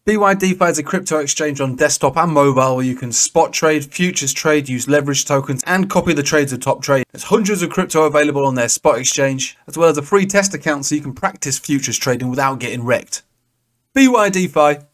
BYDFi is a crypto exchange on desktop and mobile where you can spot trade, futures trade, use leverage tokens, and copy the trades of top trade. There's hundreds of crypto available on their spot exchange, as well as a free test account so you can practice futures trading without getting wrecked. BYDFi.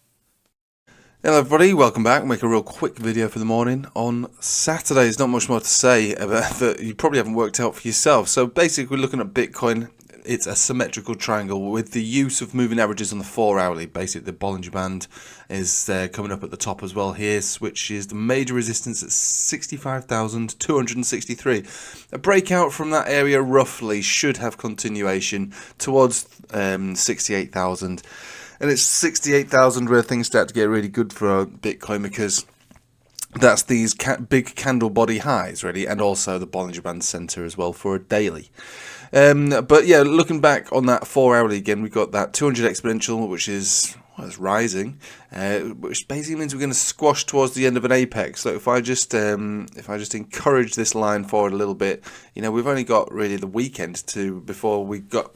Hello everybody, welcome back. We'll make a real quick video for the morning on Saturday. There's not much more to say about that you probably haven't worked out for yourself. So basically we're looking at Bitcoin. It's a symmetrical triangle with the use of moving averages on the 4 hourly. Basically the Bollinger Band is coming up at the top as well here, which is the major resistance at 65,263. A breakout from that area roughly should have continuation towards 68,000. And it's 68,000 where things start to get really good for Bitcoin, because that's these big candle body highs, really, and also the Bollinger Band center as well for a daily. But yeah, looking back on that 4 hourly again, we've got that 200 exponential, which is rising, which basically means we're going to squash towards the end of an apex. So if I just encourage this line forward a little bit, you know, we've only got really the weekend before we got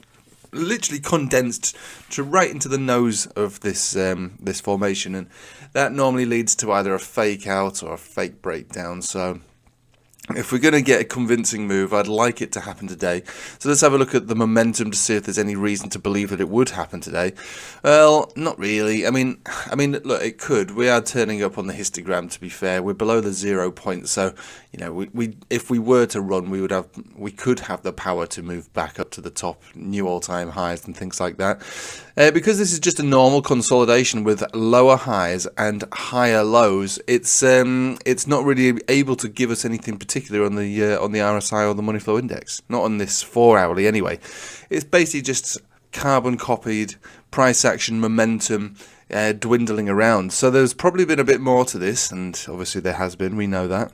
literally condensed to right into the nose of this this formation, and that normally leads to either a fake out or a fake breakdown. So if we're going to get a convincing move, I'd like it to happen today. So let's have a look at the momentum to see if there's any reason to believe that it would happen today. Well, not really. I mean, look, it could. We are turning up on the histogram, to be fair. We're below the 0 point, so you know, we if we were to run, we could have the power to move back up to the top, new all-time highs and things like that. Because this is just a normal consolidation with lower highs and higher lows, it's not really able to give us anything particular on the RSI or the money flow index. Not on this 4 hourly anyway. It's basically just carbon copied price action momentum dwindling around. So there's probably been a bit more to this, and obviously there has been. We know that.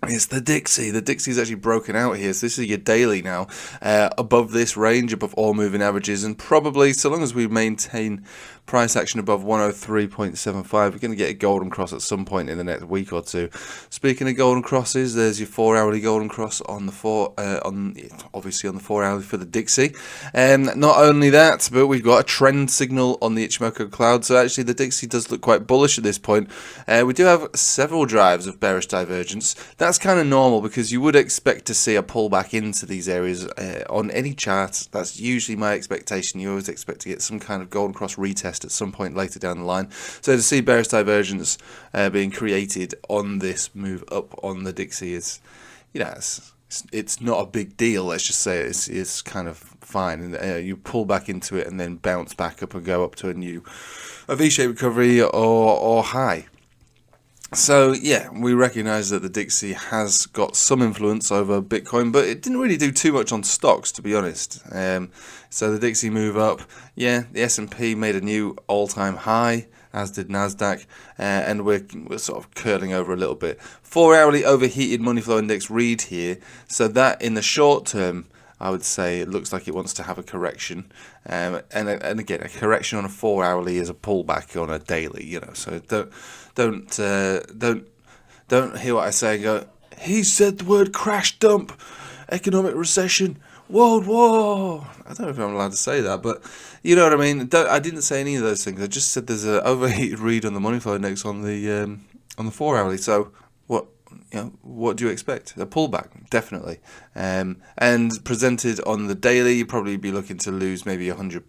It's the Dixie. The Dixie's actually broken out here. So this is your daily now, above this range, above all moving averages, and probably, so long as we maintain price action above 103.75, we're going to get a golden cross at some point in the next week or two. Speaking of golden crosses, there's your 4 hourly golden cross on the obviously on the 4 hourly for the Dixie. Not only that, but we've got a trend signal on the Ichimoku cloud. So actually the Dixie does look quite bullish at this point. We do have several drives of bearish divergence. That's kind of normal, because you would expect to see a pullback into these areas on any chart. That's usually my expectation. You always expect to get some kind of golden cross retest at some point later down the line. So to see bearish divergence being created on this move up on the Dixie is, you know, it's not a big deal. Let's just say it's kind of fine. And you pull back into it and then bounce back up and go up to a V-shaped recovery or high. So yeah, we recognize that the Dixie has got some influence over Bitcoin, but it didn't really do too much on stocks, to be honest. So the Dixie move up. Yeah, the S&P made a new all-time high, as did Nasdaq, and we're sort of curling over a little bit. 4 hourly overheated money flow index read here. So that in the short term, I would say it looks like it wants to have a correction, and again, a correction on a 4 hourly is a pullback on a daily, you know. So don't hear what I say and go, he said the word crash dump, economic recession, world war. I don't know if I'm allowed to say that, but you know what I mean. I didn't say any of those things. I just said there's an overheated read on the money flow index on the 4 hourly. So what do you expect? A pullback, definitely. And presented on the daily, you'd probably be looking to lose maybe $100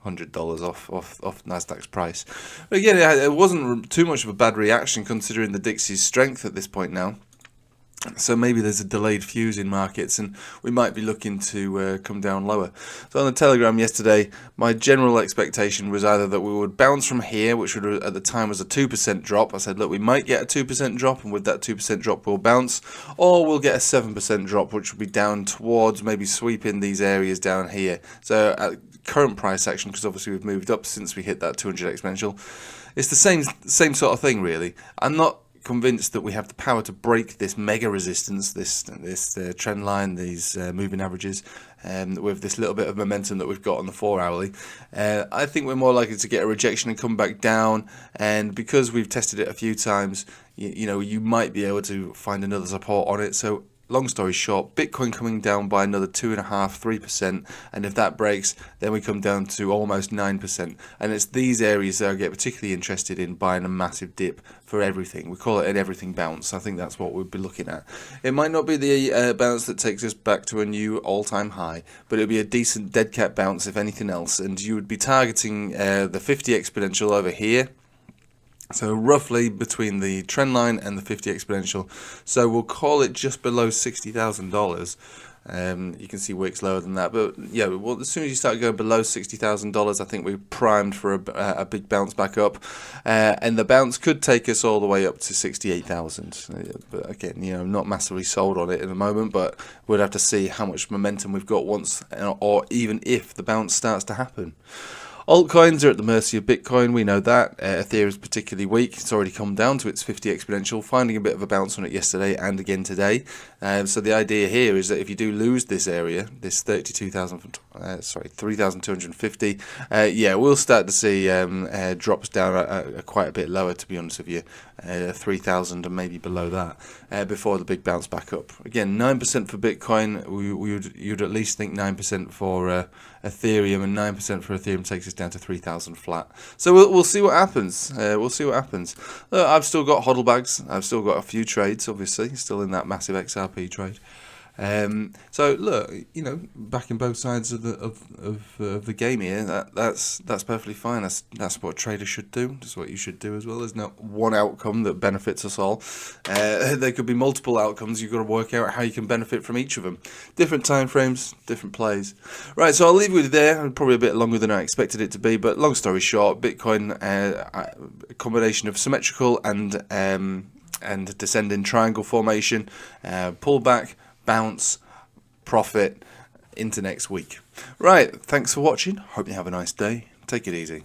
off Nasdaq's price. But again, it wasn't too much of a bad reaction considering the Dixie's strength at this point now. So maybe there's a delayed fuse in markets, and we might be looking to come down lower. So on the Telegram yesterday, my general expectation was either that we would bounce from here, which would, at the time was a 2% drop. I said, look, we might get a 2% drop, and with that 2% drop we'll bounce, or we'll get a 7% drop, which will be down towards maybe sweeping these areas down here. So at current price action, because obviously we've moved up since we hit that 200 exponential, it's the same sort of thing, really. I'm not convinced that we have the power to break this mega resistance, this trend line, these moving averages, with this little bit of momentum that we've got on the 4 hourly. I think we're more likely to get a rejection and come back down, and because we've tested it a few times, you know, you might be able to find another support on it. So long story short, Bitcoin coming down by another 2.5–3%, and if that breaks, then we come down to almost 9%. And it's these areas that I get particularly interested in buying a massive dip for everything. We call it an everything bounce. I think that's what we'll be looking at. It might not be the bounce that takes us back to a new all-time high, but it'll be a decent dead cat bounce if anything else. And you would be targeting the 50 exponential over here. So roughly between the trend line and the 50 exponential. So we'll call it just below $60,000. You can see wicks lower than that, but yeah, well, as soon as you start going below $60,000, I think we're primed for a big bounce back up, and the bounce could take us all the way up to 68,000. But again, you know, I'm not massively sold on it at the moment, but we'd have to see how much momentum we've got once, or even if the bounce starts to happen. Altcoins are at the mercy of Bitcoin, we know that. Ethereum is particularly weak. It's already come down to its 50 exponential, finding a bit of a bounce on it yesterday and again today. So the idea here is that if you do lose this area, this 3,250, yeah, we'll start to see drops down quite a bit lower, to be honest with you, 3,000 and maybe below that, before the big bounce back up. Again, 9% for Bitcoin, you'd at least think 9% for Ethereum, and 9% for Ethereum takes us down to 3,000 flat. So we'll see what happens. We'll see what happens. I've still got hodl bags. I've still got a few trades, obviously, still in that massive XRP trade. So look, you know, backing both sides of the game here. That's perfectly fine. That's what traders should do. That's what you should do as well. There's not one outcome that benefits us all. There could be multiple outcomes. You've got to work out how you can benefit from each of them. Different time frames, different plays. Right. So I'll leave you with there. Probably a bit longer than I expected it to be. But long story short, Bitcoin, a combination of symmetrical and descending triangle formation, pullback, bounce, profit into next week. Right, thanks for watching. Hope you have a nice day. Take it easy.